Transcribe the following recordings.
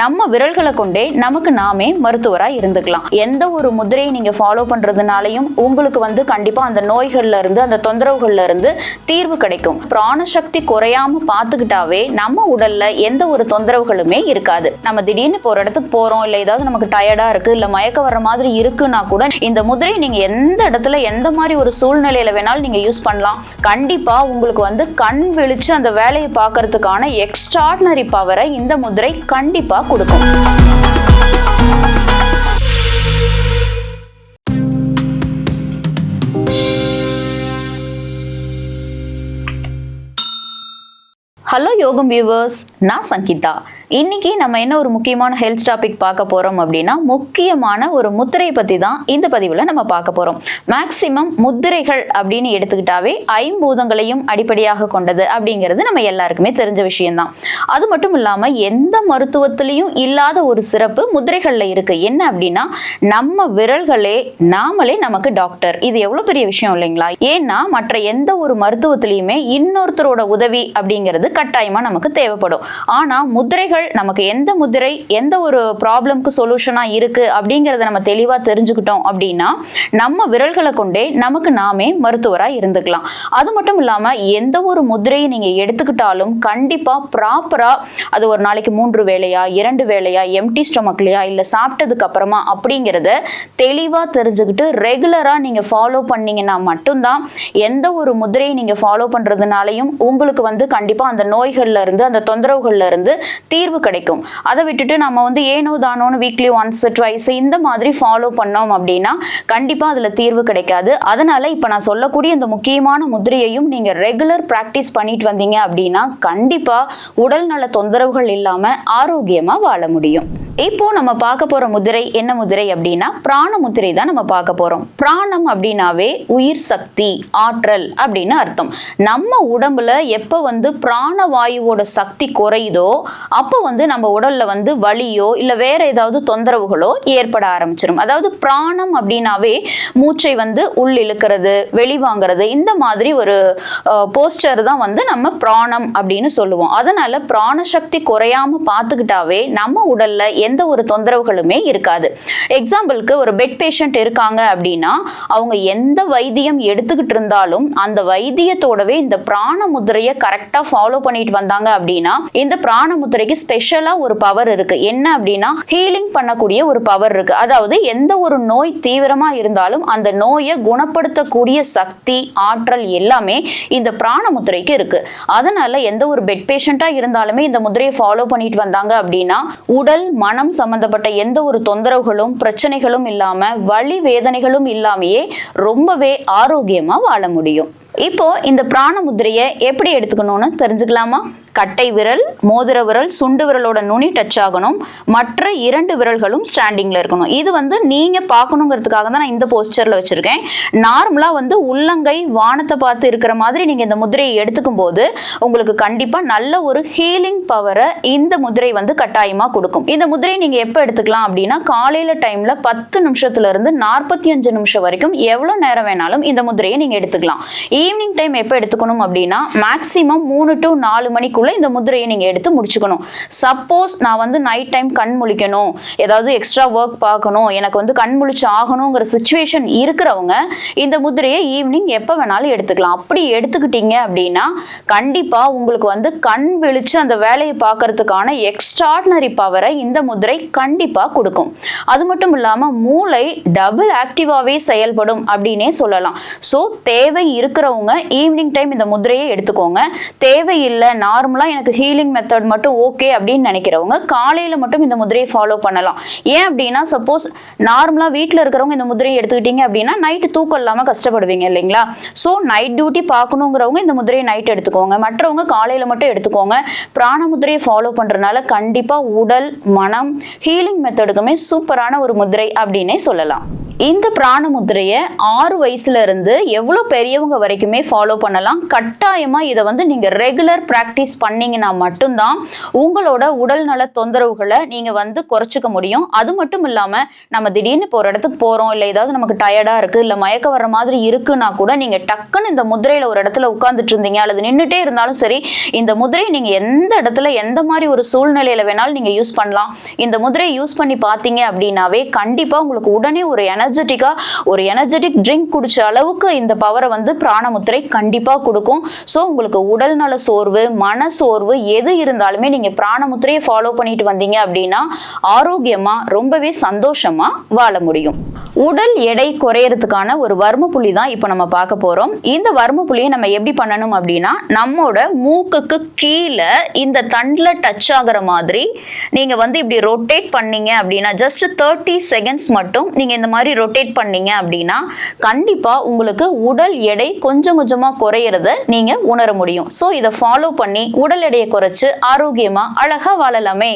நம்ம விரல்களை கொண்டே நமக்கு நாமே மருத்துவரா இருந்துக்கலாம். எந்த ஒரு முதிரையை நீங்க ஃபாலோ பண்றதுனாலையும் உங்களுக்கு கண்டிப்பா அந்த நோய்கள்ல இருந்து அந்த தொந்தரவுகள்ல இருந்து தீர்வு கிடைக்கும். பிராணசக்தி குறையாம பாத்துக்கிட்டாவே நம்ம உடல்ல எந்த ஒரு தொந்தரவுகளுமே இருக்காது. நம்ம திடீர்னு இப்போ ஒரு இடத்துக்கு போறோம், இல்ல ஏதாவது நமக்கு டயர்டா இருக்கு, இல்ல மயக்க வர்ற மாதிரி இருக்குன்னா கூட இந்த முதிரை நீங்க எந்த இடத்துல எந்த மாதிரி ஒரு சூழ்நிலையில வேணாலும் நீங்க யூஸ் பண்ணலாம். கண்டிப்பா உங்களுக்கு கண் விழிச்சு அந்த வேலையை பார்க்கறதுக்கான எக்ஸ்ட்ராடினரி பவரை இந்த முதிரை கண்டிப்பா கொடுக்கும். ஹலோ யோகம் வியூவர்ஸ், நான் சங்கீதா. இன்னைக்கு நம்ம என்ன ஒரு முக்கியமான ஹெல்த் டாபிக் பார்க்க போறோம் அப்படின்னா, முக்கியமான ஒரு முத்திரை பத்தி தான் இந்த பதிவுல நம்ம பார்க்க போறோம். மேக்சிமம் முத்திரைகள் அப்படின்னு எடுத்துக்கிட்டாவே ஐம்பூதங்களையும் அடிப்படையாக கொண்டது அப்படிங்கிறது நம்ம எல்லாருக்குமே தெரிஞ்ச விஷயம்தான். அது மட்டும் இல்லாம எந்த மருத்துவத்திலையும் இல்லாத ஒரு சிறப்பு முத்திரைகள்ல இருக்கு. என்ன அப்படின்னா, நம்ம விரல்களே நாமளே நமக்கு டாக்டர். இது எவ்வளவு பெரிய விஷயம் இல்லைங்களா? ஏன்னா மற்ற எந்த ஒரு மருத்துவத்திலையுமே இன்னொருத்தரோட உதவி அப்படிங்கிறது கட்டாயமா நமக்கு தேவைப்படும். ஆனா முத்திரைகள் நமக்கு எந்த முதிரை எந்த ஒரு ப்ராப்ளம்க்கு சொல்யூஷனா இருக்கு அப்படிங்கறத நம்ம தெளிவா தெரிஞ்சுக்கிட்டோம் அப்படின்னா நம்ம விரல்களை கொண்டே நமக்கு நாமே மருத்துவரா இருந்துக்கலாம். அது மட்டும் இல்லாம எந்த ஒரு முதிரையை நீங்க எடுத்துக்கிட்டாலும் கண்டிப்பா ப்ராப்பரா அது ஒரு நாளைக்கு 3 வேளையா 2 வேளையா எம்டி ஸ்டொமக்லயா இல்ல சாப்பிட்டதுக்கு அப்புறமா அப்படிங்கறத தெளிவா தெரிஞ்சுக்கிட்டு ரெகுலரா நீங்க ஃபாலோ பண்ணீங்கன்னா மட்டும்தான் எந்த ஒரு முதிரையை நீங்க ஃபாலோ பண்றதுனாலையும் உங்களுக்கு கண்டிப்பா அந்த நோய்கள்ல இருந்து அந்த தொந்தரவுகள்ல இருந்து தீர்வு கிடைக்கும். அதை விட்டுட்டு நம்ம ஏனோ தானோன்னு வீக்லி ஒன்ஸ் ட்வைஸ் இந்த மாதிரி ஃபாலோ பண்ணோம் அப்படின்னா கண்டிப்பா அதுல தீர்வு கிடைக்காது. அதனால இப்ப நான் சொல்லக்கூடிய இந்த முக்கியமான முதிரையையும் நீங்க ரெகுலர் பிராக்டிஸ் பண்ணிட்டு வந்தீங்க அப்படின்னா கண்டிப்பா உடல் நல தொந்தரவுகள் இல்லாம ஆரோக்கியமா வாழ முடியும். இப்போ நம்ம பார்க்க போற முதிரை என்ன முதிரை அப்படின்னா, பிராண முதிரை தான் நம்ம பார்க்க போறோம். பிராணம் அப்படின்னாவே உயிர் சக்தி, ஆற்றல் அப்படின்னு அர்த்தம். நம்ம உடம்புல எப்ப பிராணவாயுவோட சக்தி குறையுதோ அப்போ நம்ம உடல்ல வலியோ இல்ல வேற ஏதாவது தொந்தரவுகளோ ஏற்பட ஆரம்பிச்சிடும். அதாவது பிராணம் அப்படின்னாவே மூச்சை உள் இழுக்கிறது வெளிவாங்கிறது இந்த மாதிரி ஒரு போஸ்டர் தான் நம்ம பிராணம் அப்படின்னு சொல்லுவோம். அதனால பிராணசக்தி குறையாம பார்த்துக்கிட்டாவே நம்ம உடல்ல எந்த ஒரு தொந்தரவுகளுமே இருக்காது. எக்ஸாம்பிளுக்கு ஒரு பெட் பேஷண்ட் இருக்காங்க அப்படின்னா அவங்க எந்த வைத்தியம் எடுத்துக்கிட்டு இருந்தாலும் அந்த வைத்தியத்தோடவே இந்த பிராண முதிரையை கரெக்டா ஃபாலோ பண்ணிட்டு வந்தாங்க அப்படின்னா இந்த பிராண முதிரைக்கு ஸ்பெஷலா ஒரு பவர் இருக்கு. என்ன அப்படின்னா, ஹீலிங் பண்ணக்கூடிய ஒரு பவர் இருக்கு. அதாவது எந்த ஒரு நோய் தீவிரமா இருந்தாலும் அந்த நோயை குணப்படுத்தக்கூடிய சக்தி ஆற்றல் எல்லாமே இந்த பிராண முதிரைக்கு இருக்கு. அதனால எந்த ஒரு பெட் பேஷண்டா இருந்தாலுமே இந்த முதிரையை ஃபாலோ பண்ணிட்டு வந்தாங்க அப்படின்னா உடல் மனம் சம்பந்தப்பட்ட எந்த ஒரு தொந்தரவுகளும் பிரச்சனைகளும் இல்லாம வலி வேதனைகளும் இல்லாமையே ரொம்பவே ஆரோக்கியமா வாழ முடியும். இப்போ இந்த பிராண முதிரையை எப்படி எடுத்துக்கணும்னு தெரிஞ்சுக்கலாமா? கட்டை விரல், மோதிர விரல், சுண்டு விரலோட நுனி டச் ஆகணும். மற்ற 2 விரல்களும் ஸ்டாண்டிங்ல இருக்கணும். இது நீங்க பார்க்கணுங்கிறதுக்காக தான் நான் இந்த போஸ்டர்ல வச்சிருக்கேன். நார்மலா உள்ளங்கை வானத்தை பார்த்து இருக்கிற மாதிரி நீங்க இந்த முதிரையை எடுத்துக்கும் போது உங்களுக்கு கண்டிப்பா நல்ல ஒரு ஹீலிங் பவரை இந்த முதிரை கட்டாயமா கொடுக்கும். இந்த முதிரை நீங்க எப்ப எடுத்துக்கலாம் அப்படின்னா, காலையில டைம்ல 10 நிமிஷத்துல இருந்து 45 நிமிஷம் வரைக்கும் எவ்வளவு நேரம் வேணாலும் இந்த முதிரையை நீங்க எடுத்துக்கலாம். ஈவினிங் டைம் எப்ப எடுத்துக்கணும் அப்படின்னா மேக்சிமம் 3 to 4 மணிக்குள்ள இந்த முதிரையை நீங்க எடுத்து முடிச்சுக்கணும். சப்போஸ் நான் நைட் டைம் கண் முழிக்கணும், ஏதாவது எக்ஸ்ட்ரா ஒர்க் பார்க்கணும், எனக்கு கண் முழிச்சு ஆகணுங்கிற சிச்சுவேஷன் இருக்கிறவங்க இந்த முதிரையை ஈவினிங் எப்ப வேணாலும் எடுத்துக்கலாம். அப்படி எடுத்துக்கிட்டீங்க அப்படின்னா கண்டிப்பா உங்களுக்கு கண் விழிச்சு அந்த வேலையை பார்க்கறதுக்கான எக்ஸ்ட்ராடினரி பவரை இந்த முதிரை கண்டிப்பா கொடுக்கும். அது மட்டும் இல்லாம மூளை டபுள் ஆக்டிவாவே செயல்படும் அப்படின்னே சொல்லலாம். சோ தேவை இருக்கிறவங்க ஈவினிங் டைம் இந்த முதிரையை எடுத்துக்கோங்க. தேவையில்லை நார்மலா எனக்கு ஹீலிங் மெத்தட் மட்டும் ஓகே அப்படின்னு நினைக்கிறவங்க காலையில மட்டும் இந்த முதிரையை ஃபாலோ பண்ணலாம். ஏன் அப்படின்னா, சப்போஸ் நார்மலா வீட்டில் இருக்கிறவங்க இந்த முதிரையை எடுத்துக்கிட்டீங்க அப்படின்னா நைட்டு தூக்கம் இல்லாம கஷ்டப்படுவீங்க இல்லைங்களா? ஸோ நைட் டியூட்டி பார்க்கணுங்கிறவங்க இந்த முதிரையை நைட் எடுத்துக்கோங்க. மற்றவங்க காலையில மட்டும் எடுத்துக்கோங்க. பிராண முதிரையை ஃபாலோ பண்றதுனால கண்டிப்பா உடல் மனம் ஹீலிங் மெத்தடுக்குமே சூப்பரான ஒரு முதிரை அப்படின்னே சொல்லலாம். இந்த பிராண முத்திரையை 6 வயசுல இருந்து எவ்வளவு பெரியவங்க வரைக்குமே ஃபாலோ பண்ணலாம். கட்டாயமா இதை நீங்க ரெகுலர் பிராக்டிஸ் பண்ணீங்கன்னா மட்டும்தான் உங்களோட உடல் நல தொந்தரவுகளை நீங்க குறைச்சிக்க முடியும். அது மட்டும் இல்லாம நம்ம திடீர்னு இப்போ ஒரு இடத்துக்கு போறோம், இல்ல ஏதாவது நமக்கு டயர்டா இருக்கு, இல்ல மயக்க வர்ற மாதிரி இருக்குன்னா கூட நீங்க டக்குன்னு இந்த முதிரையில ஒரு இடத்துல உட்கார்ந்துட்டு இருந்தீங்க அல்லது நின்றுட்டே இருந்தாலும் சரி, இந்த முதிரையை நீங்க எந்த இடத்துல எந்த மாதிரி ஒரு சூழ்நிலையில வேணாலும் நீங்க யூஸ் பண்ணலாம். இந்த முதிரையை யூஸ் பண்ணி பார்த்தீங்க அப்படின்னாவே கண்டிப்பா உங்களுக்கு உடனே ஒரு எனர்ஜெட்டிக் ட்ரிங்க் குடிச்ச அளவுக்கு இந்த பவரை பிராணமுத்திரை கண்டிப்பா கொடுக்கும். ஸோ உங்களுக்கு உடல் நல சோர்வு, மன சோர்வு எது இருந்தாலுமே நீங்க பிராணமுத்திரையை ஃபாலோ பண்ணிட்டு வந்தீங்க அப்படின்னா ஆரோக்கியமா ரொம்பவே சந்தோஷமா வாழ முடியும். உடல் எடை குறையறதுக்கான ஒரு வர்ம புள்ளி தான் இப்போ நம்ம பார்க்க போறோம். இந்த வர்ம புள்ளியை நம்ம எப்படி பண்ணணும் அப்படின்னா, நம்மோட மூக்குக்கு கீழே இந்த தண்டுல டச் ஆகிற மாதிரி நீங்க இப்படி ரொட்டேட் பண்ணீங்க அப்படின்னா, ஜஸ்ட் 30 செகண்ட்ஸ் மட்டும் நீங்க இந்த மாதிரி ரொட்டேட் பண்ணீங்க அப்படின்னா கண்டிப்பா உங்களுக்கு உடல் எடை கொஞ்சம் கொஞ்சமா குறையறத நீங்க உணர முடியும். ஸோ இதை ஃபாலோ பண்ணி உடல் எடையை குறைச்சு ஆரோக்கியமா அழகா வாழலாமே.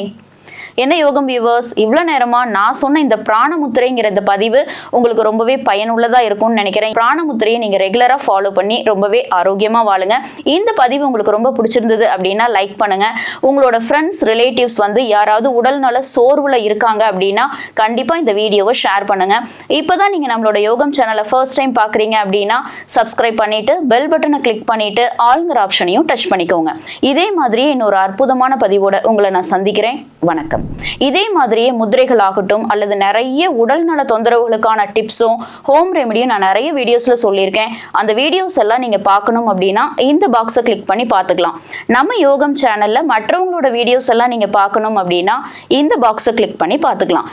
என்ன யோகம் வியூவர்ஸ், இவ்வளவு நேரமா நான் சொன்ன இந்த பிராணமுத்திரைங்கிற இந்த பதிவு உங்களுக்கு ரொம்பவே பயனுள்ளதா இருக்கும்னு நினைக்கிறேன். பிராணமுத்திரையை நீங்க ரெகுலரா ஃபாலோ பண்ணி ரொம்பவே ஆரோக்கியமா வாழுங்க. இந்த பதிவு உங்களுக்கு ரொம்ப பிடிச்சிருந்தது அப்படின்னா லைக் பண்ணுங்க. உங்களோட ஃப்ரெண்ட்ஸ் ரிலேட்டிவ்ஸ் யாராவது உடல் நல சோர்வுல இருக்காங்க அப்படின்னா கண்டிப்பா இந்த வீடியோவை ஷேர் பண்ணுங்க. இப்பதான் நீங்க நம்மளோட யோகம் சேனலை ஃபர்ஸ்ட் டைம் பாக்குறீங்க அப்படின்னா சப்ஸ்கிரைப் பண்ணிட்டு பெல் பட்டனை கிளிக் பண்ணிட்டு ஆல்ங்கிற ஆப்ஷனையும் டச் பண்ணிக்கோங்க. இதே மாதிரியே இன்னொரு அற்புதமான பதிவோட உங்களை நான் சந்திக்கிறேன். வணக்கம். இதே மாதிரியே முதிரைகள் ஆகட்டும் அல்லது நிறைய உடல் நல தொந்தரவுகளுக்கான டிப்ஸும் ஹோம் ரெமெடியும் நான் நிறைய வீடியோஸ்ல சொல்லியிருக்கேன். அந்த வீடியோஸ் எல்லாம் நீங்க பார்க்கணும் அப்படின்னா இந்த பாக்ஸை கிளிக் பண்ணி பார்த்துக்கலாம். நம்ம யோகம் சேனல்ல மற்றவங்களோட வீடியோஸ் எல்லாம் நீங்க பார்க்கணும் அப்படின்னா இந்த பாக்ஸை கிளிக் பண்ணி பார்த்துக்கலாம்.